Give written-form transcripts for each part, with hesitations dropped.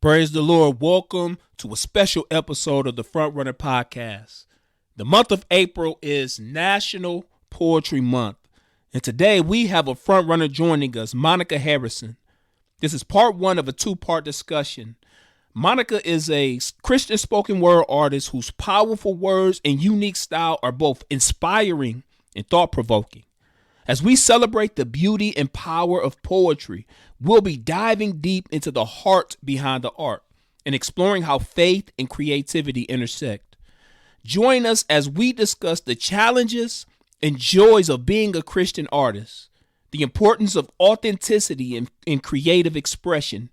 Praise the Lord. Welcome to a special episode of the Front Runner Podcast. The month of April is National Poetry Month. And today we have a front runner joining us, Monica Harrison. This is part one of a two-part discussion. Monica is a Christian spoken word artist whose powerful words and unique style are both inspiring and thought-provoking. As we celebrate the beauty and power of poetry, we'll be diving deep into the heart behind the art and exploring how faith and creativity intersect. Join us as we discuss the challenges and joys of being a Christian artist, the importance of authenticity and creative expression,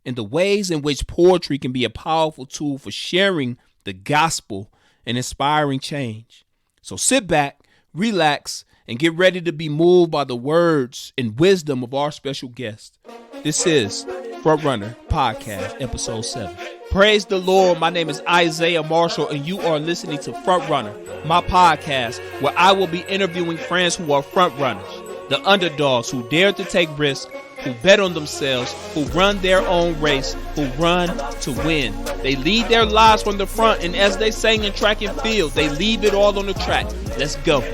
and the ways in which poetry can be a powerful tool for sharing the gospel and inspiring change. So sit back, relax, and get ready to be moved by the words and wisdom of our special guest. This is Front Runner Podcast, Episode 7. Praise the Lord. My name is Isaiah Marshall, and you are listening to Front Runner, my podcast, where I will be interviewing friends who are front runners, the underdogs who dare to take risks, who bet on themselves, who run their own race, who run to win. They lead their lives from the front, and as they sang in track and field, they leave it all on the track. Let's go.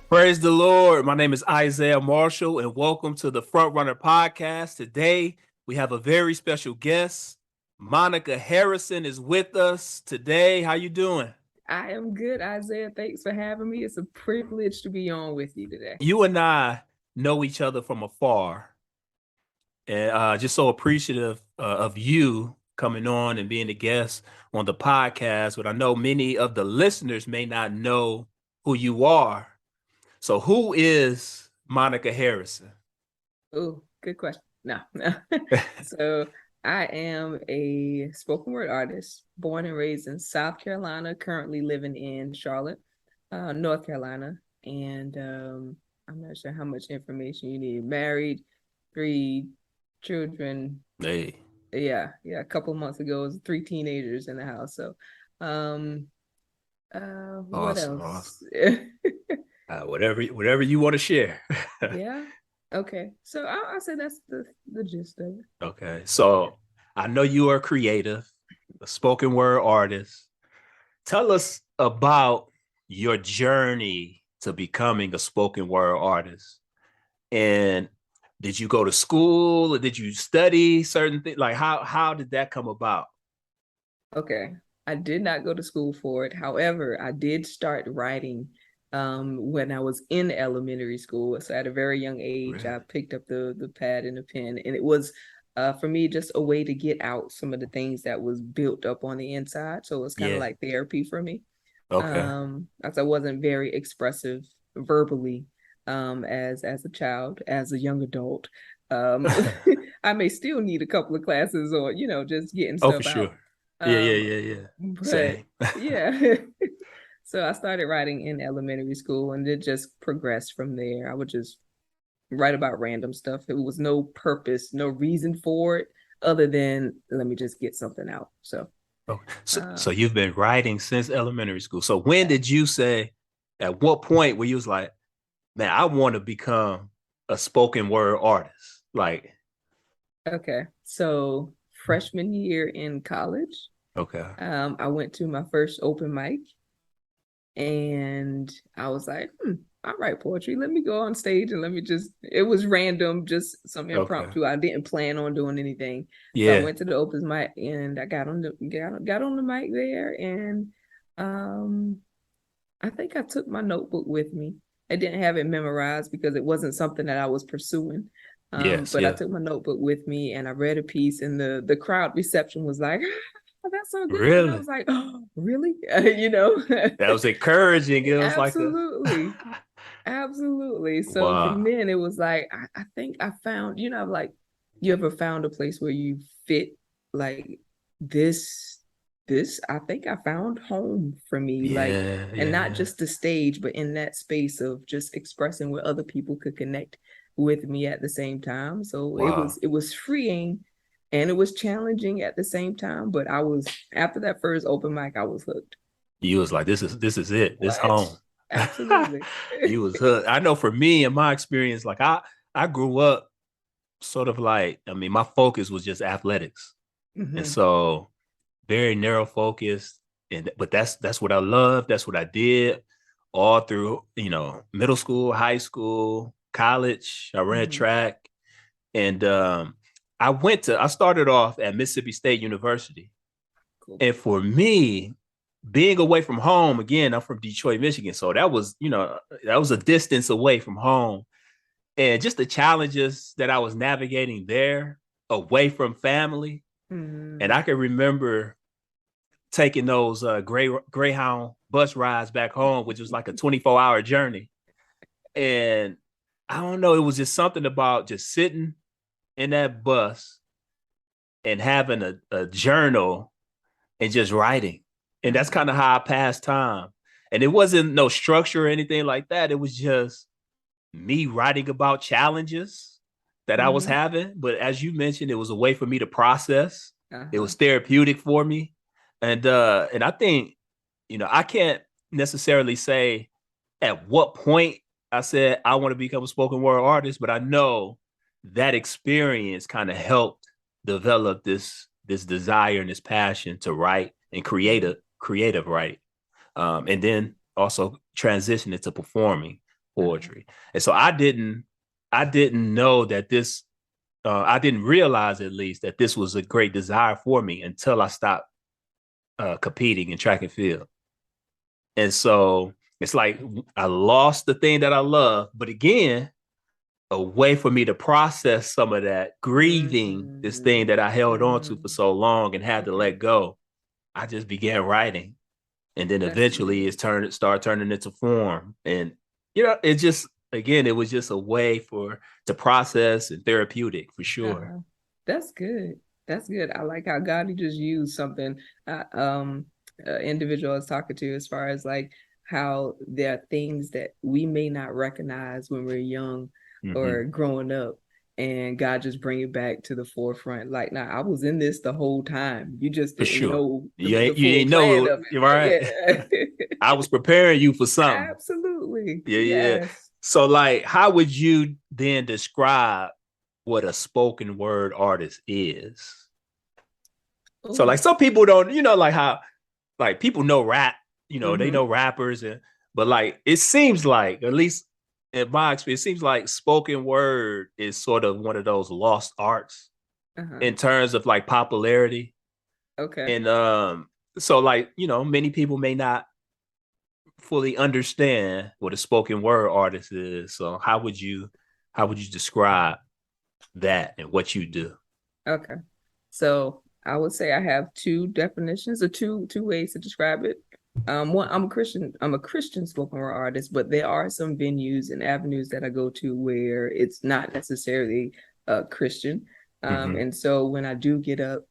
Praise the Lord. My name is Isaiah Marshall, and welcome to the Front Runner Podcast. Today, we have a very special guest. Monica Harrison is with us today. How you doing? I am good, Isaiah. Thanks for having me. It's a privilege to be on with you today. You and I know each other from afar, and just so appreciative of you coming on and being a guest on the podcast. But I know many of the listeners may not know who you are. So who is Monica Harrison? Oh, good question. No. So I am a spoken word artist, born and raised in South Carolina, currently living in Charlotte, North Carolina. And I'm not sure how much information you need. Married, 3 children. Hey. Yeah. A couple of months ago, it was 3 teenagers in the house. So what else? Awesome. Whatever you want to share. Yeah. Okay. So I'll say that's the gist of it. Okay. So I know you are creative, a spoken word artist. Tell us about your journey to becoming a spoken word artist. And did you go to school or did you study certain things? Like how did that come about? Okay. I did not go to school for it. However, I did start writing when I was in elementary school. So at a very young age, Really? I picked up the pad and the pen, and it was for me just a way to get out some of the things that was built up on the inside. So it was kind of like therapy for me. Okay. As I wasn't very expressive verbally as a child, as a young adult. I may still need a couple of classes or, just getting stuff for out. Sure. Yeah. But, same. Yeah. So I started writing in elementary school, and it just progressed from there. I would just write about random stuff. There was no purpose, no reason for it other than let me just get something out. So you've been writing since elementary school. So when did you say, at what point where you was like, man, I want to become a spoken word artist? Like, okay. So freshman year in college. Okay. I went to my first open mic. And I was like, I write poetry. Let me go on stage and it was random, just some impromptu. I didn't plan on doing anything. Yeah. So I went to the open mic and I got on the mic there. And I think I took my notebook with me. I didn't have it memorized because it wasn't something that I was pursuing. I took my notebook with me and I read a piece, and the crowd reception was like, oh, that's so good. Really? And I was like, oh, really? That was encouraging. It was absolutely. Absolutely. So from then it was like, I think I found, like, you ever found a place where you fit like this, I think I found home for me, and not just the stage, but in that space of just expressing where other people could connect with me at the same time. So it was freeing. And it was challenging at the same time, but after that first open mic, I was hooked. You was like, this is it. This home. Absolutely. You was hooked. I know for me and my experience, like I I grew up sort of like, I mean, my focus was just athletics. And Mm-hmm. so very narrow focused. But that's what I love. That's what I did all through, middle school, high school, college. I ran Mm-hmm. track. And I started off at Mississippi State University. Cool. And for me, being away from home, again, I'm from Detroit, Michigan. So that was a distance away from home. And just the challenges that I was navigating there, away from family. And Mm-hmm. I can remember taking those Greyhound bus rides back home, which was like a 24-hour journey. And I don't know, it was just something about just sitting in that bus and having a journal and just writing. And that's Uh-huh. kind of how I passed time. And it wasn't no structure or anything like that. It was just me writing about challenges that I was Mm-hmm. having. But as you mentioned, it was a way for me to process. It Uh-huh. was therapeutic for me. And I think, I can't necessarily say at what point I said I want to become a spoken word artist, but I know that experience kind of helped develop this desire and this passion to write and create Mm-hmm. a creative write, and then also transition into performing Uh-huh. poetry. And so I didn't know that this I didn't realize at least that this was a great desire for me until I stopped competing in track and field. And so it's like I lost the thing that I love, but again, a way for me to process some of that, grieving this thing that I held on to for Mm-hmm. so long and had to Okay. let go. I just began writing, and then That's eventually good. it started turning into form. And it just, again, it was just a way to process and therapeutic for sure. Uh-huh. That's good. That's good. I like how God just used something individual I was talking to as far as like how there are things that we may not recognize when we're young or Mm-hmm. growing up, and God just bring it back to the forefront. Like, now I was in this the whole time. You just For didn't sure. know the You full ain't plan know, of you're right. it. But yeah. I was preparing you for something. Absolutely. Yeah, yeah. Yes. So, like, how would you then describe what a spoken word artist is? So, like, Oh. some people don't, like how, like, people know rap, they Mm-hmm. know rappers, but like, it seems like, at least in my experience, it seems like spoken word is sort of one of those lost arts Uh-huh. in terms of like popularity. Okay. And so, like, many people may not fully understand what a spoken word artist is. So how would you describe that and what you do? Okay. So I would say I have two definitions or two ways to describe it. One, I'm a Christian spoken word artist, but there are some venues and avenues that I go to where it's not necessarily Christian. Mm-hmm. And so when I do get up,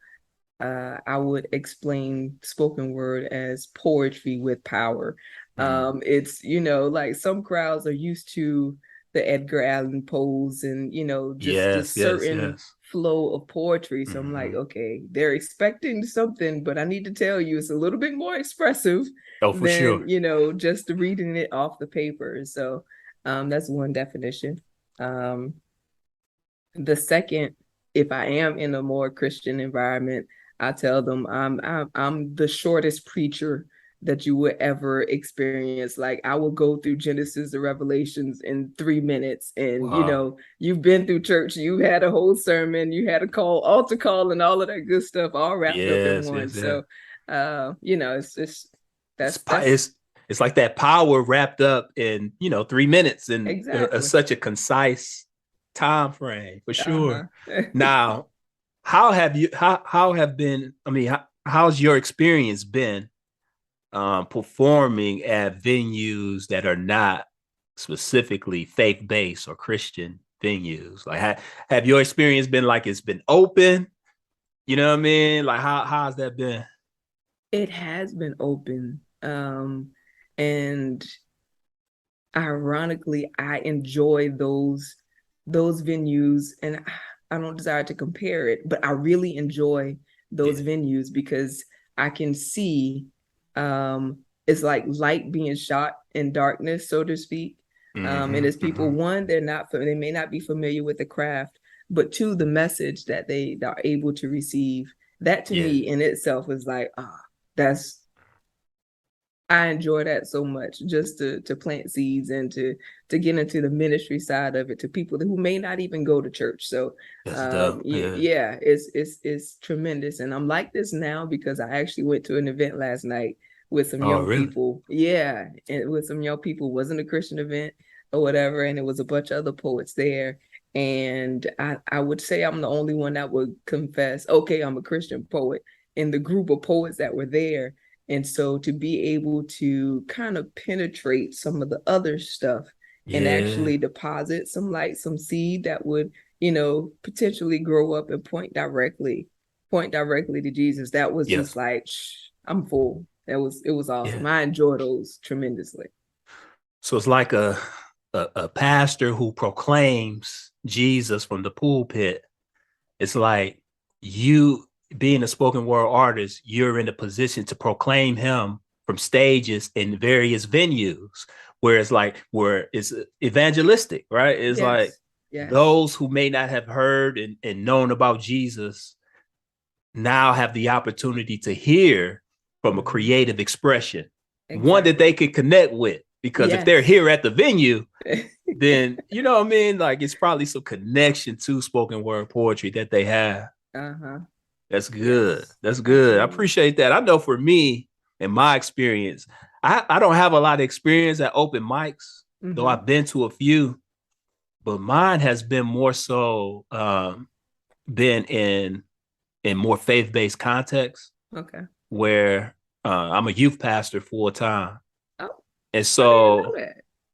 I would explain spoken word as poetry with power. Mm-hmm. It's, like some crowds are used to the Edgar Allan Poes and, just Yes, this yes, certain yes. flow of poetry. So I'm like, Mm-hmm. okay, they're expecting something, but I need to tell you it's a little bit more expressive Oh, for than, sure. just reading it off the paper. So that's one definition. Um, the second, if I am in a more Christian environment, I tell them I'm the shortest preacher that you would ever experience. Like, I will go through Genesis to Revelations in 3 minutes. And Wow. you've been through church, you had a whole sermon, you had a altar call, and all of that good stuff all wrapped up in Yes, one. yes, yes. So it's just It's that's it's like that power wrapped up in 3 minutes and exactly. such a concise time frame for sure. Uh-huh. Now, how have been? I mean, how's your experience been performing at venues that are not specifically faith based or Christian venues? Like, have your experience been like it's been open? You know what I mean? Like, how's that been? It has been open. And ironically, I enjoy those venues, and I don't desire to compare it, but I really enjoy those Yeah. venues because I can see it's like light being shot in darkness, so to speak. And it's people, one, they may not be familiar with the craft, but two, the message that they are able to receive. That to me in itself is like, I enjoy that so much, just to plant seeds and to get into the ministry side of it to people who may not even go to church. So it's tremendous. And I'm like this now because I actually went to an event last night with some young people. Yeah, and with some young people. It wasn't a Christian event or whatever, and it was a bunch of other poets there. And I would say I'm the only one that would confess, okay, I'm a Christian poet in the group of poets that were there. And so to be able to kind of penetrate some of the other stuff and actually deposit some seed that would, potentially grow up and point directly to Jesus. That was just like, I'm full. It was awesome. I enjoy those tremendously. So it's like a pastor who proclaims Jesus from the pulpit. It's like you, being a spoken word artist, you're in a position to proclaim him from stages in various venues where it's evangelistic, right? It's like those who may not have heard and known about Jesus now have the opportunity to hear from a creative expression, one that they could connect with. Because if they're here at the venue, then, you know what I mean? Like, it's probably some connection to spoken word poetry that they have. That's good. Yes. That's good. Absolutely. I appreciate that. I know for me, in my experience, I don't have a lot of experience at open mics, though I've been to a few, but mine has been more so been in more faith-based contexts. Okay. Where I'm a youth pastor full time. Oh. And so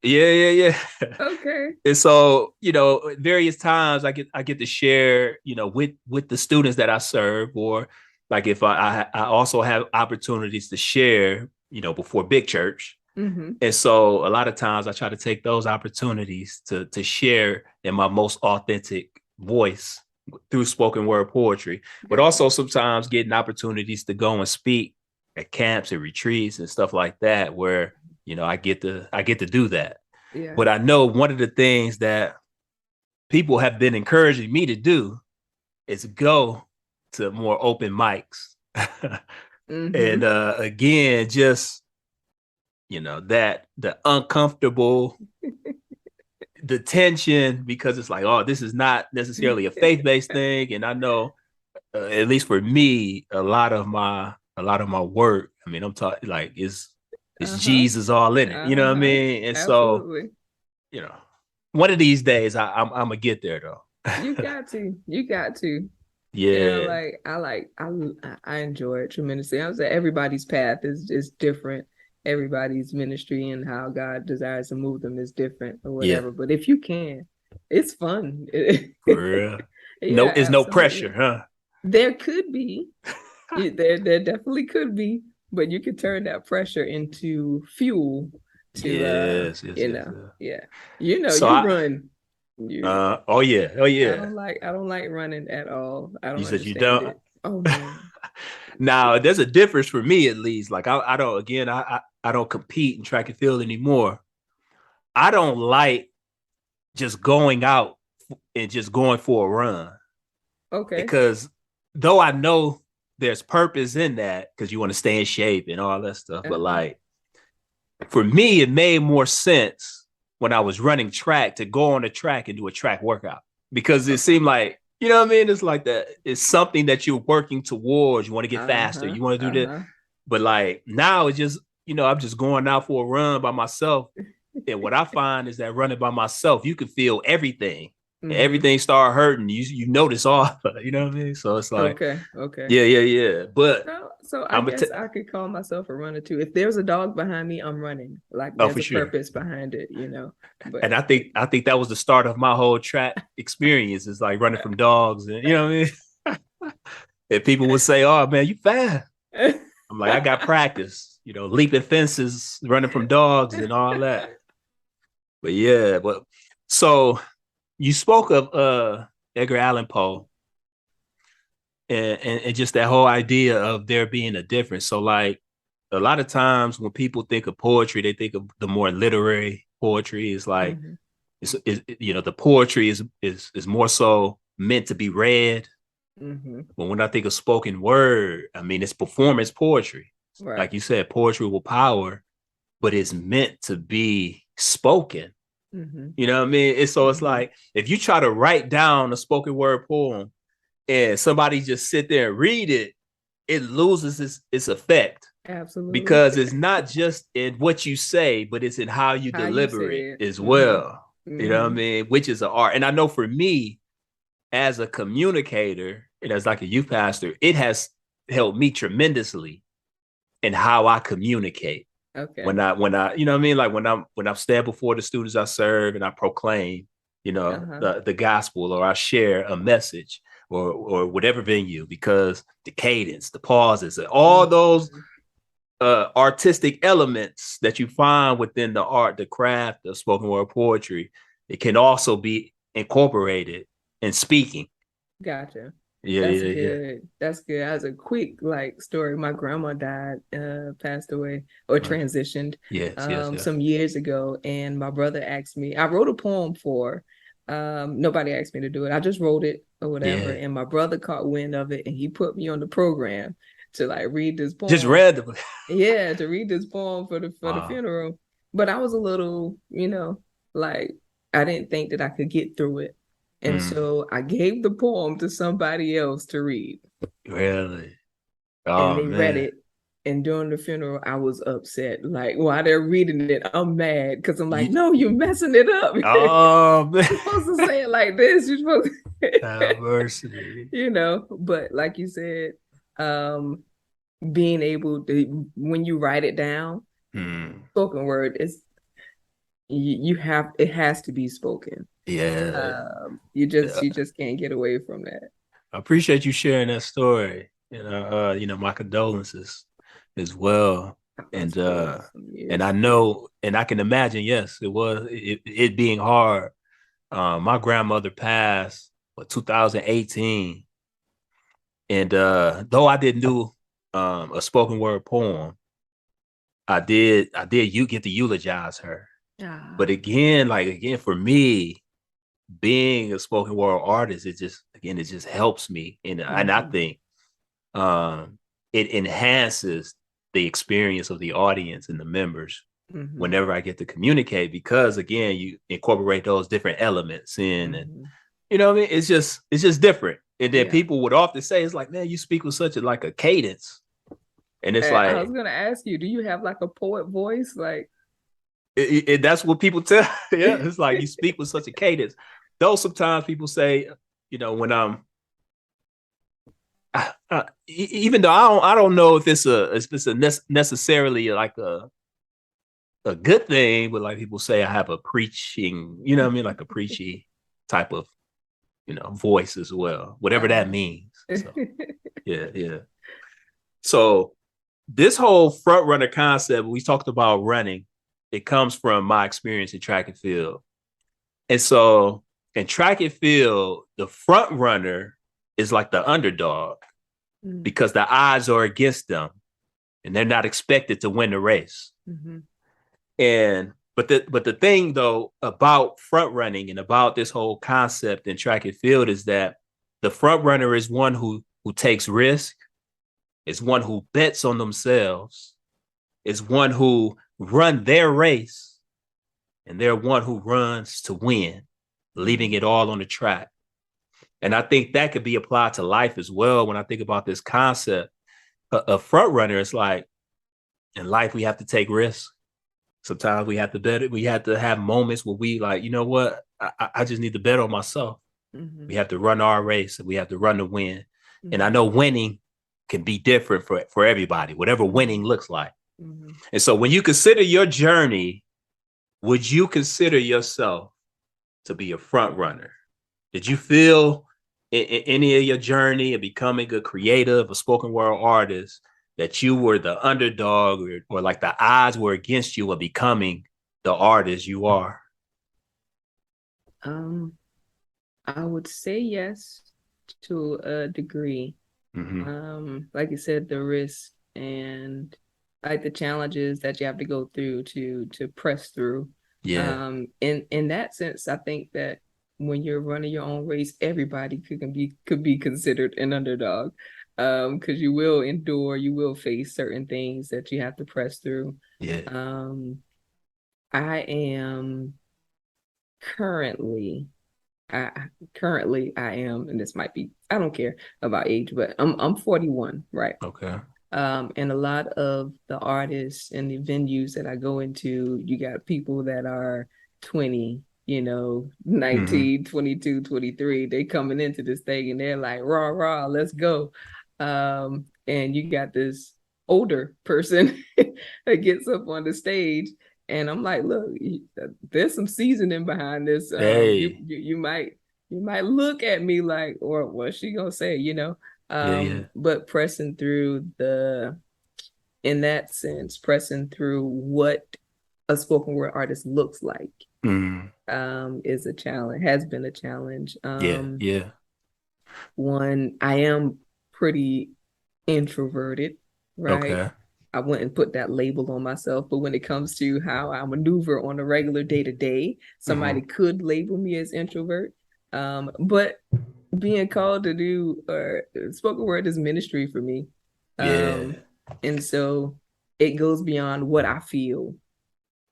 yeah. Okay. And so, various times I get to share, with the students that I serve, or like if I also have opportunities to share, before big church. And so a lot of times I try to take those opportunities to share in my most authentic voice through spoken word poetry, but also sometimes getting opportunities to go and speak at camps and retreats and stuff like that, where, I get to do that. Yeah. But I know one of the things that people have been encouraging me to do is go to more open mics. And again, just, that the uncomfortable, the tension, because it's like, oh, this is not necessarily a faith-based thing. And I know, at least for me, a lot of my work, I mean, I'm talking like it's Jesus all in it, you know what I mean? And absolutely. So, one of these days I'm gonna get there though. You got to. Yeah. I enjoy it tremendously. I would say everybody's path is different. Everybody's ministry and how God desires to move them is different or whatever. But if you can, it's fun. For real. No pressure, huh? There could be. There definitely could be, but you could turn that pressure into fuel to so you run. Oh yeah. I don't like running at all. I don't. You said you don't. It. Oh no. Now there's a difference for me, at least. Like I don't compete in track and field anymore. I don't like just going out and just going for a run. Okay. Because though I know there's purpose in that, because you want to stay in shape and all that stuff, but like for me, it made more sense when I was running track to go on the track and do a track workout, because it seemed like, you know what I mean? It's like that. It's something that you're working towards. You want to get faster. You want to do that. But like now it's just, I'm just going out for a run by myself. And what I find is that running by myself, you can feel everything. Everything start hurting. You notice all, you know what I mean? So it's like, okay. Yeah. But so I guess I could call myself a runner too. If there's a dog behind me, I'm running. Like there's a purpose behind it, But, and I think that was the start of my whole track experience. Is like running from dogs, and you know what I mean. And people would say, "Oh man, you fast." I'm like, I got practice, leaping fences, running from dogs, and all that. But yeah, so you spoke of Edgar Allan Poe and just that whole idea of there being a difference. So like a lot of times when people think of poetry, they think of the more literary poetry is like, the poetry is more so meant to be read. But when I think of spoken word, I mean, it's performance poetry. Right. Like you said, poetry with power, but it's meant to be spoken. You know what I mean? It's like, if you try to write down a spoken word poem and somebody just sit there and read it, it loses its effect. Absolutely. Because it's not just in what you say, but it's in how you deliver it as well. You know what I mean? Which is an art. And I know for me, as a communicator and as like a youth pastor, it has helped me tremendously in how I communicate. Okay. When I, you know what I mean? Like when I stand before the students I serve and I proclaim, the gospel, or I share a message, or whatever venue, because the cadence, the pauses, all those artistic elements that you find within the art, the craft of spoken word poetry, it can also be incorporated in speaking. Gotcha. Yeah, That's yeah, good. yeah. That's good. As a quick story, my grandma died, passed away or transitioned some years ago. And my brother asked me, I wrote a poem for nobody asked me to do it. I just wrote it or whatever. And my brother caught wind of it and he put me on the program to like read this poem. Just randomly. Yeah, to read this poem for the funeral. But I was a little, like I didn't think that I could get through it. And so I gave the poem to somebody else to read. Really? And they read it. And during the funeral, I was upset. Like, while they're reading it, I'm mad because I'm like, no, you're messing it up. Oh, man. You're supposed to say it like this. You're supposed to diversity. But like you said, being able to, when you write it down, spoken word is, it has to be spoken. Yeah. You just can't get away from that. I appreciate you sharing that story. My condolences as well. And I know, and I can imagine, yes, it being hard. My grandmother passed in 2018. And though I didn't do a spoken word poem, I did you get to eulogize her. But again, for me, being a spoken word artist, it just helps me. And I think it enhances the experience of the audience and the members whenever I get to communicate, because again, you incorporate those different elements in, and you know what I mean? It's just different. And then people would often say, it's like, man, you speak with such a cadence. And it's like, I was gonna ask you, do you have like a poet voice? Like that's what people tell. Yeah, it's like you speak with such a cadence. Though sometimes people say, when I'm even though I don't know if it's necessarily like a good thing, but like people say I have a preaching, you know what I mean, like a preachy type of voice as well, whatever that means. So, yeah. So this whole front runner concept, we talked about running, it comes from my experience in track and field. And so in track and field, the front runner is like the underdog because the odds are against them and they're not expected to win the race. And but the thing though about front running and about this whole concept in track and field is that the front runner is one who takes risk, is one who bets on themselves, is one who run their race, and they're one who runs to win, leaving it all on the track. And I think that could be applied to life as well. When I think about this concept, a front runner is like, in life, we have to take risks. Sometimes we have to bet it. We have to have moments where we like, you know what? I just need to bet on myself. We have to run our race and we have to run to win. And I know winning can be different for everybody, whatever winning looks like. And so when you consider your journey, would you consider yourself to be a front runner? Did you feel in any of your journey of becoming a creative, a spoken word artist, that you were the underdog or like the odds were against you of becoming the artist you are? I would say yes to a degree. Like you said, the risk and like the challenges that you have to go through to press through. Yeah. In that sense, I think that when you're running your own race, everybody could be considered an underdog. Because you will endure, you will face certain things that you have to press through. Yeah. I am currently I currently I am, and this might be, I don't care about age, but I'm 41, right? Okay. And a lot of the artists and the venues that I go into, you got people that are 20, 19, 22, 23. They coming into this thing and they're like, rah, rah, let's go. And you got this older person that gets up on the stage. And I'm like, look, there's some seasoning behind this. Hey. You might look at me like, or what's she gonna say, Yeah. But pressing through in that sense, pressing through what a spoken word artist looks like, is a challenge, has been a challenge. Yeah. One, I am pretty introverted, right? Okay. I wouldn't put that label on myself, but when it comes to how I maneuver on a regular day to day, somebody could label me as introvert. But being called to do spoken word is ministry for me. Yeah. And so it goes beyond what I feel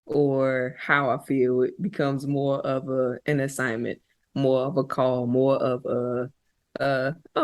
or how I feel. It becomes more of an assignment, more of a call, more of a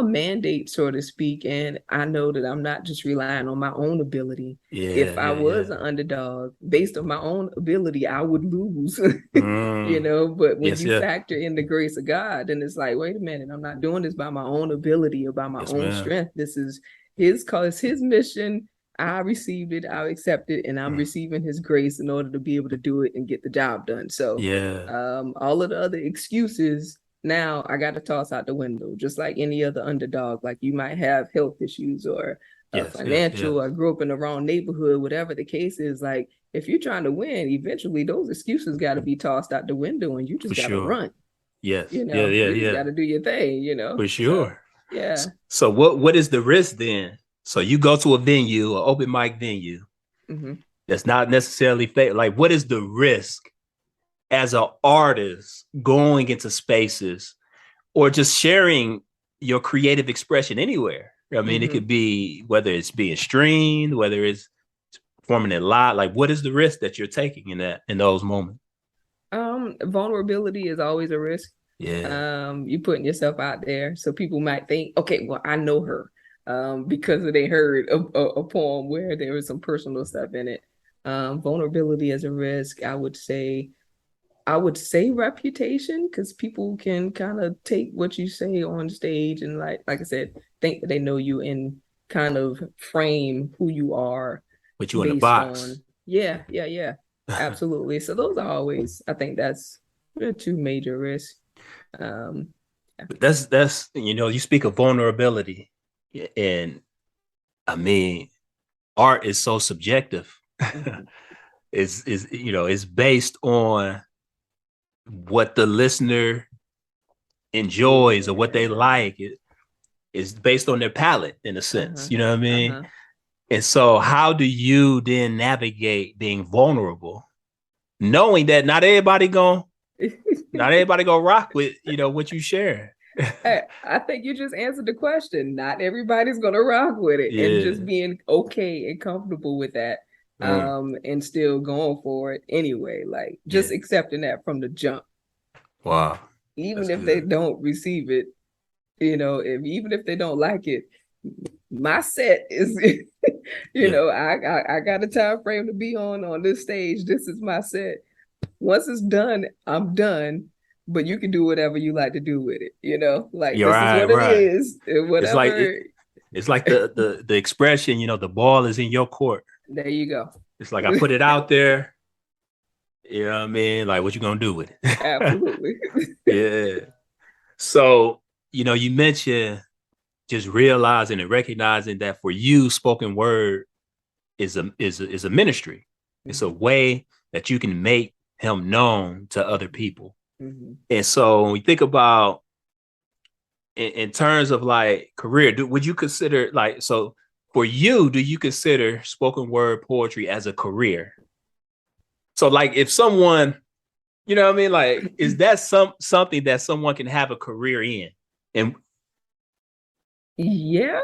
mandate, so to speak. And I know that I'm not just relying on my own ability. If I was an underdog, based on my own ability, I would lose. But when you factor in the grace of God, then it's like, wait a minute, I'm not doing this by my own ability or by my own strength. This is his cause, his mission. I received it, I accepted, and I'm receiving his grace in order to be able to do it and get the job done. So all of the other excuses now I got to toss out the window, just like any other underdog. Like you might have health issues or financial, I grew up in the wrong neighborhood, whatever the case is. Like if you're trying to win, eventually those excuses got to be tossed out the window and you just got to run. Yes. You just got to do your thing, For sure. So, yeah. So what is the risk then? So you go to a venue, an open mic venue, that's not necessarily fake. Like, what is the risk as an artist going into spaces or just sharing your creative expression anywhere? I mean, it could be whether it's being streamed, whether it's performing it live. Like, what is the risk that you're taking in those moments? Vulnerability is always a risk. Yeah. You putting yourself out there, so people might think, okay, well, I know her. Because they heard a poem where there was some personal stuff in it. Vulnerability as a risk, I would say reputation, because people can kind of take what you say on stage and like I said, think that they know you and kind of frame who you are. Put you in a box. Yeah. Absolutely. So those are always, I think that's two major risks. That's you speak of vulnerability. And I mean, art is so subjective. It's based on what the listener enjoys or what they like. It's based on their palate in a sense. You know what I mean? And so how do you then navigate being vulnerable, knowing that not everybody gonna rock with what you share? I think you just answered the question. Not everybody's gonna rock with it, and just being okay and comfortable with that, and still going for it anyway. Like just accepting that from the jump. Wow. Even if they don't receive it, even if they don't like it, my set is, I got a time frame to be on this stage. This is my set. Once it's done, I'm done. But you can do whatever you like to do with it, like You're this is what it is. Whatever. It's like the expression, the ball is in your court. There you go. It's like I put it out there. You know what I mean? Like, what you gonna do with it? Absolutely. Yeah. So, you mentioned just realizing and recognizing that for you, spoken word is a ministry. It's a way that you can make him known to other people. And so when we think about in terms of like career, would you consider so for you, do you consider spoken word poetry as a career? So like if someone You know what I mean? Like, is that something that someone can have a career in? And Yeah,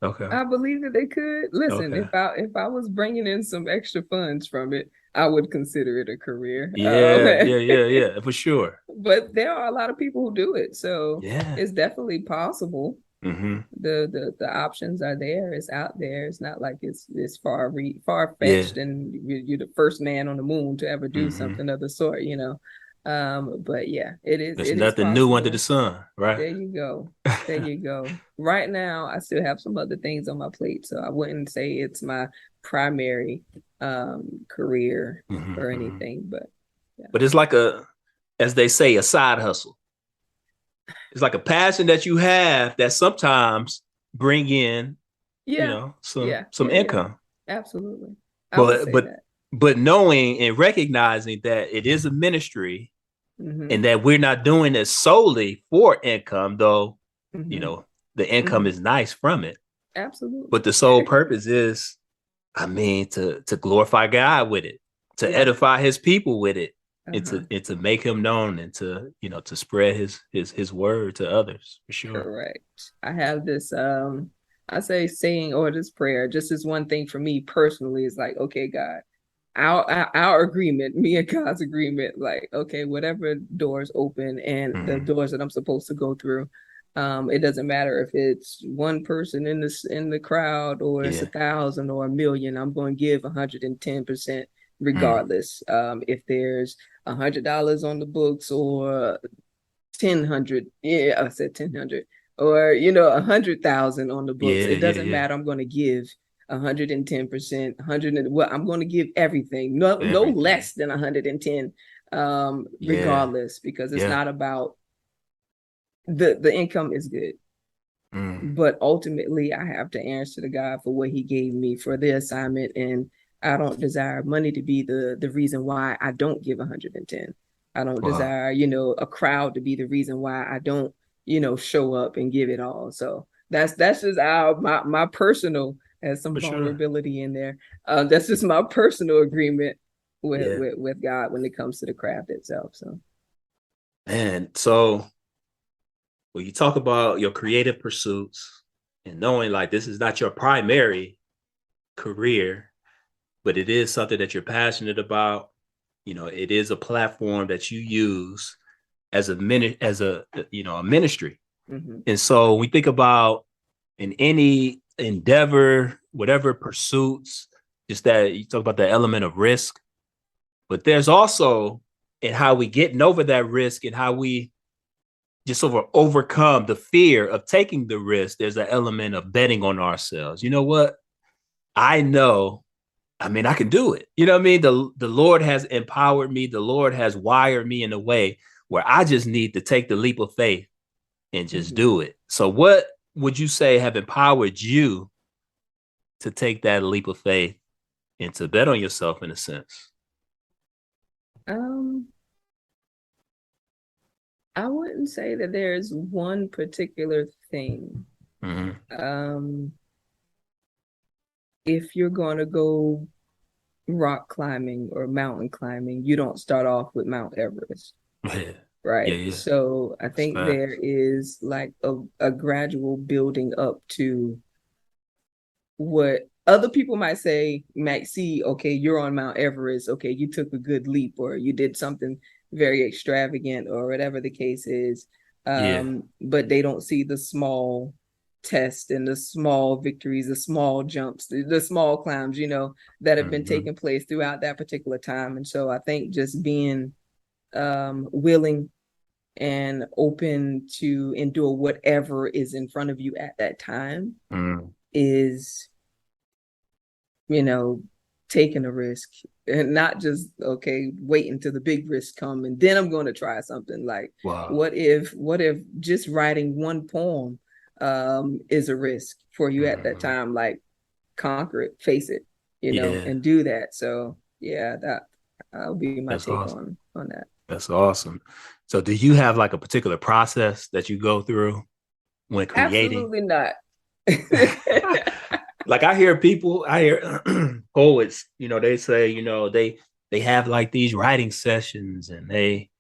okay, I believe that they could. Listen, okay, if I was bringing in some extra funds from it, I would consider it a career. yeah, for sure. But there are a lot of people who do it, so Yeah. it's definitely possible. Mm-hmm. The options are there. It's out there. It's not like it's far Yeah. fetched, and you're the first man on the moon to ever do Mm-hmm. something of the sort, you know. But yeah, There's it is nothing new under the possible. sun, right? There you go. There you go. Right now, I still have some other things on my plate, so I wouldn't say it's my primary career Mm-hmm, or mm-hmm. anything, but yeah. But it's like as they say, a side hustle. It's like a passion that you have that sometimes bring in, Yeah. some Yeah. income. Absolutely. I would But say but that. but knowing and recognizing that it is a ministry Mm-hmm. and that we're not doing it solely for income, though, you Mm-hmm. know, the income Mm-hmm. is nice from it. But Absolutely. the sole purpose is, I mean, to glorify God with it, to Yeah. edify his people with it, Uh-huh. and to make him known and to, to spread his word to others, for sure. Correct. I have this I say saying or this prayer, just as one thing for me personally is like, okay, God, our agreement, me and God's agreement, like, okay, whatever doors open and the Mm-hmm. doors that I'm supposed to go through, it doesn't matter if it's one person in the crowd or it's Yeah. 1,000 or 1,000,000, I'm going to give 110% Mm. regardless. If there's $100 on the books or 1,000, yeah, I said 1,000, or 100,000 on the books. Yeah, It yeah, doesn't yeah. matter. I'm going to give 110%, 100 and well, I'm going to give everything, no Everything. less than 110, Yeah. regardless, because it's Yeah. not about the income is good. Mm. But ultimately I have to answer to God for what he gave me for the assignment. And I don't desire money to be the reason why I don't give 110. I don't Wow. desire, a crowd to be the reason why I don't, show up and give it all. So that's just my personal, has some For sure. vulnerability in there. That's just my personal agreement with, Yeah. with God when it comes to the craft itself. So And so when you talk about your creative pursuits and knowing like this is not your primary career, but it is something that you're passionate about, it is a platform that you use as a ministry. mm-hmm. And so we think about in any endeavor, whatever pursuits, just that you talk about the element of risk, but there's also in how we getting over that risk and how we just overcome the fear of taking the risk. There's an element of betting on ourselves. You know what? I know. I mean, I can do it. You know what I mean? The Lord has empowered me. The Lord has wired me in a way where I just need to take the leap of faith and just Mm-hmm. do it. So what would you say have empowered you to take that leap of faith and to bet on yourself in a sense? um I wouldn't say that there's one particular thing. Mm-hmm. Um, if you're going to go rock climbing or mountain climbing, you don't start off with Mount Everest, Yeah, yeah, right? yeah. So I That's think there facts. is like a gradual building up to what other people might see, okay, you're on Mount Everest, okay, you took a good leap or you did something very extravagant or whatever the case is. Yeah. But they don't see the small tests and the small victories, the small jumps, the small climbs, that have been Mm-hmm. taking place throughout that particular time. And so I think just being willing and open to endure whatever is in front of you at that time Mm. is, you know, taking a risk and not just, okay, wait until the big risk come and then I'm going to try something. Like, Wow. what if just writing one poem is a risk for you at that Mm-hmm. time? Like, conquer it, face it, Yeah. and do that. So yeah, that'll be my That's take awesome. on that. That's awesome. So do you have like a particular process that you go through when creating? Absolutely not. Like I hear poets, they say, they have like these writing sessions and they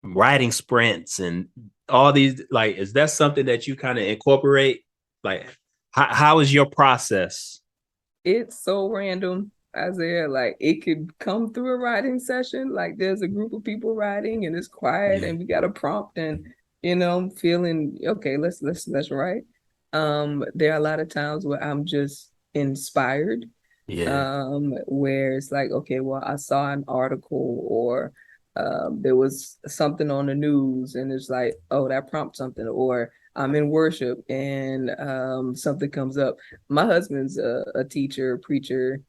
writing sprints and all these, like, is that something that you kind of incorporate? Like, how is your process? It's so random, Isaiah. Like it could come through a writing session. Like there's a group of people writing and it's quiet Yeah. and we got a prompt and feeling okay, let's write. There are a lot of times where I'm just inspired, Yeah. where it's like, okay, well, I saw an article or there was something on the news and it's like, oh, that prompts something, or I'm in worship and something comes up. My husband's a teacher, preacher,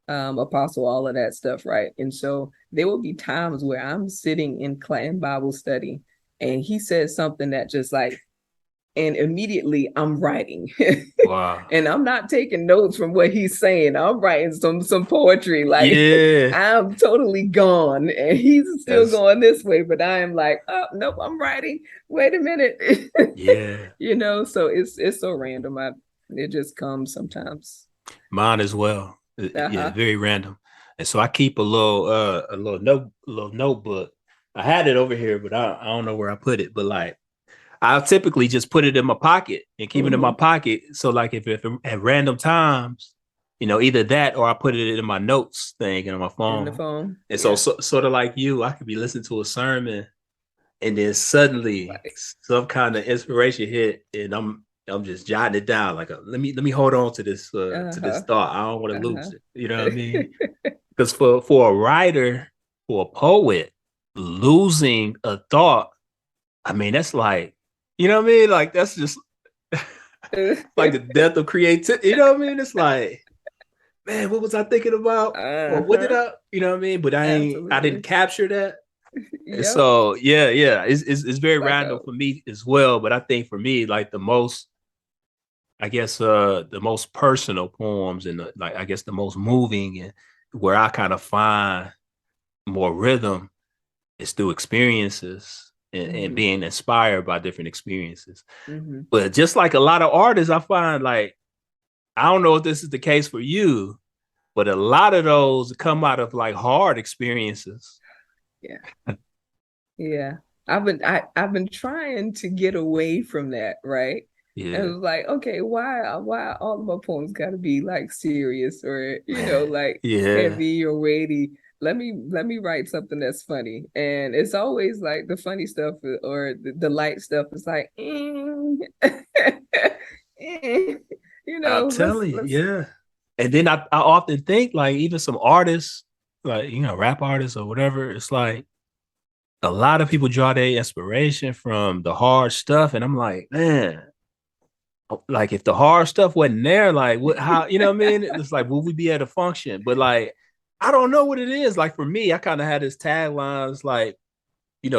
apostle, all of that stuff, right? And so there will be times where I'm sitting in Bible study and he says something that just like, and immediately I'm writing. Wow. And I'm not taking notes from what he's saying. I'm writing some poetry. Like Yeah. I'm totally gone and he's still That's going this way, but I am like, oh nope, I'm writing. Wait a minute. yeah. So it's so random. It just comes sometimes. Mine as well. Yeah, Uh-huh. very random. And so I keep a little notebook. I had it over here, but I don't know where I put it. But like I'll typically just put it in my pocket and keep it in my Mm-hmm. pocket. So like if at random times, either that or I put it in my notes thing on my In the phone. phone. And Yeah. so sort of like you, I could be listening to a sermon and then suddenly Like, some kind of inspiration hit and I'm just jotting it down like let me hold on to this uh-huh. thought. I don't want to Uh-huh. lose it. You know what I mean? Because for a writer, for a poet, losing a thought, I mean that's like, you know what I mean? Like that's just like the death of creativity. You know what I mean? It's like, man, what was I thinking about? Or what did Uh-huh. you know what I mean? But I didn't Absolutely. capture that. And Yep. so yeah, it's very Like random for me as well. But I think for me, like the most personal poems and like I guess the most moving and where I kind of find more rhythm is through experiences and mm-hmm. being inspired by different experiences. Mm-hmm. But just like a lot of artists, I find like I don't know if this is the case for you, but a lot of those come out of like hard experiences. Yeah. Yeah. I've been trying to get away from that, right? And it Yeah, was like, okay, why all of my poems gotta be like serious or man. like Yeah. heavy or weighty. Let me write something that's funny. And it's always like the funny stuff or the light stuff is like eh, I'm let's telling you, let's yeah. And then I often think like even some artists, like rap artists or whatever, it's like a lot of people draw their inspiration from the hard stuff. And I'm like, man, like if the hard stuff wasn't there, like what how you know what I mean? It's like will we be able to function? But like I don't know what it is. Like for me, I kind of had this tagline, it's like,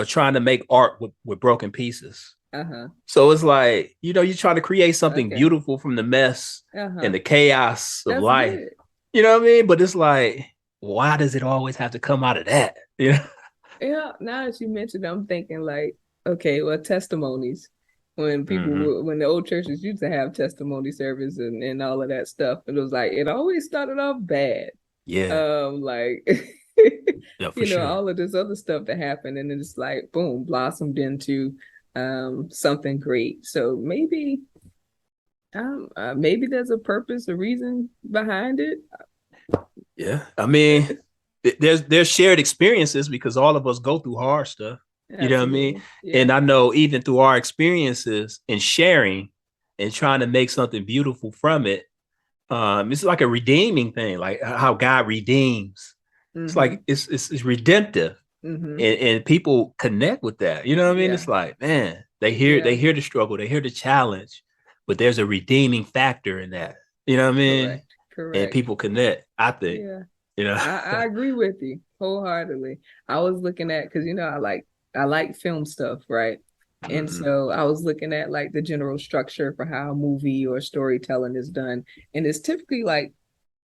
trying to make art with broken pieces. uh-huh. So it's like, you're trying to create something Okay. beautiful from the mess and Uh-huh. the chaos of That's life. good. You know what I mean? But it's like, why does it always have to come out of that? You know? Yeah, now that you mentioned it, I'm thinking like, okay, well, testimonies. Mm-hmm. When the old churches used to have testimony service and all of that stuff, it was like it always started off bad. Yeah. Like Yeah, for sure. all of this other stuff that happened, and then it's like boom, blossomed into something great. So maybe there's a purpose, a reason behind it. Yeah. I mean, there's shared experiences because all of us go through hard stuff. You know what I mean? Absolutely. Yeah. And I know even through our experiences and sharing and trying to make something beautiful from it, it's like a redeeming thing, like how God redeems. It's Mm-hmm. like it's redemptive, Mm-hmm. and people connect with that. You know what I mean? Yeah. It's like, man, they Yeah. hear the struggle, they hear the challenge, but there's a redeeming factor in that. You know what I mean? Correct. And Correct. people connect. I think. Yeah. You know. I agree with you wholeheartedly. I was looking at because I like film stuff, right? And Mm-hmm. so I was looking at like the general structure for how a movie or storytelling is done. And it's typically like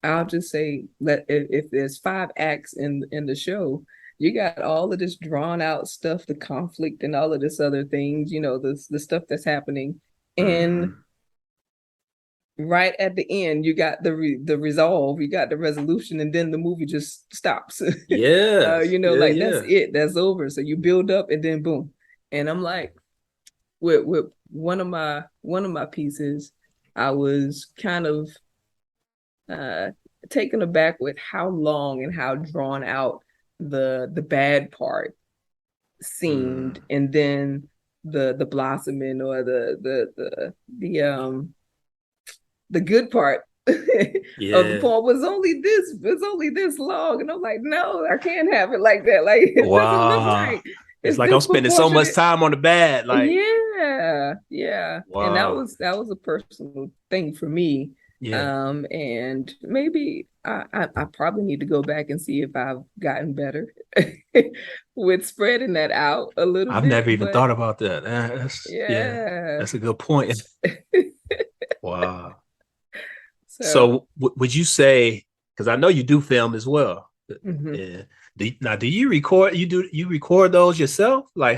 I'll just say that if there's five acts in the show, you got all of this drawn out stuff, the conflict and all of this other things, the stuff that's happening. And Mm-hmm. right at the end, you got the resolve, you got the resolution, and then the movie just stops. Yeah, like that's it, that's over. So you build up and then boom. And I'm like, with one of my pieces, I was kind of taken aback with how long and how drawn out the bad part seemed, and then the blossoming or the good part of the poem was only this long, and I'm like, no, I can't have it like that. Like, it doesn't look right. It's like I'm spending so much time on the bad. Like, yeah. Wow. And that was a personal thing for me. Yeah. And maybe I probably need to go back and see if I've gotten better with spreading that out a little bit. I've never even thought about that. That's a good point. Wow. So would you say, because I know you do film as well. Mm-hmm. Yeah. Do you record? You record those yourself? Like,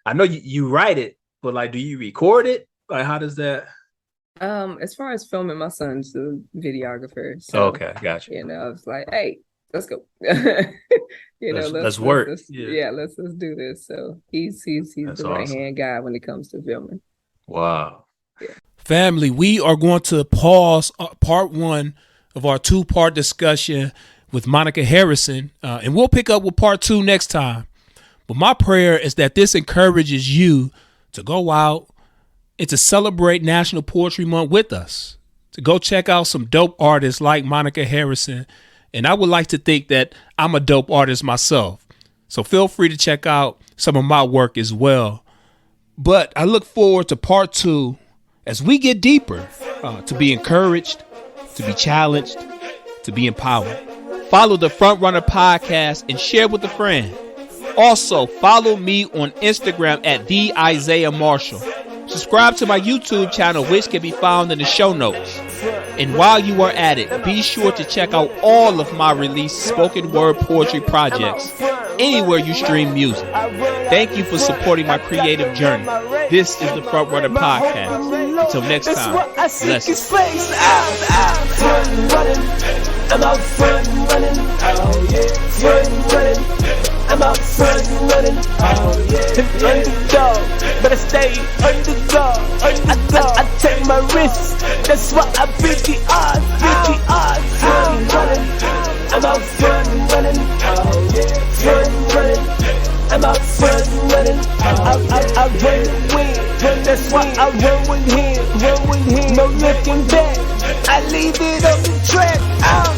I know you write it, but like, do you record it? Like, how does that? As far as filming, my son's the videographer. So, okay, gotcha. I was like, hey, let's go. Let's work. Let's do this. So he's the right-hand guy when it comes to filming. Wow. Yeah. Family, we are going to pause part 1 of our 2-part discussion with Monica Harrison, and we'll pick up with part 2 next time. But my prayer is that this encourages you to go out and to celebrate National Poetry Month with us, to go check out some dope artists like Monica Harrison. And I would like to think that I'm a dope artist myself. So feel free to check out some of my work as well. But I look forward to part 2 as we get deeper, to be encouraged, to be challenged, to be empowered. Follow the Front Runner Podcast and share with a friend. Also, follow me on Instagram at the Isaiah Marshall. Subscribe to my YouTube channel, which can be found in the show notes. And while you are at it, be sure to check out all of my released spoken word poetry projects anywhere you stream music. Thank you for supporting my creative journey. This is the Front Runner Podcast. Until next time, blessings. I'm out front running, I'm out front running, underdog, but I stay underdog. I take my risks, that's why I beat the odds, I'm out front running, I'm out front running, I run and win, that's why I run with him, no looking back, I leave it on the track, out.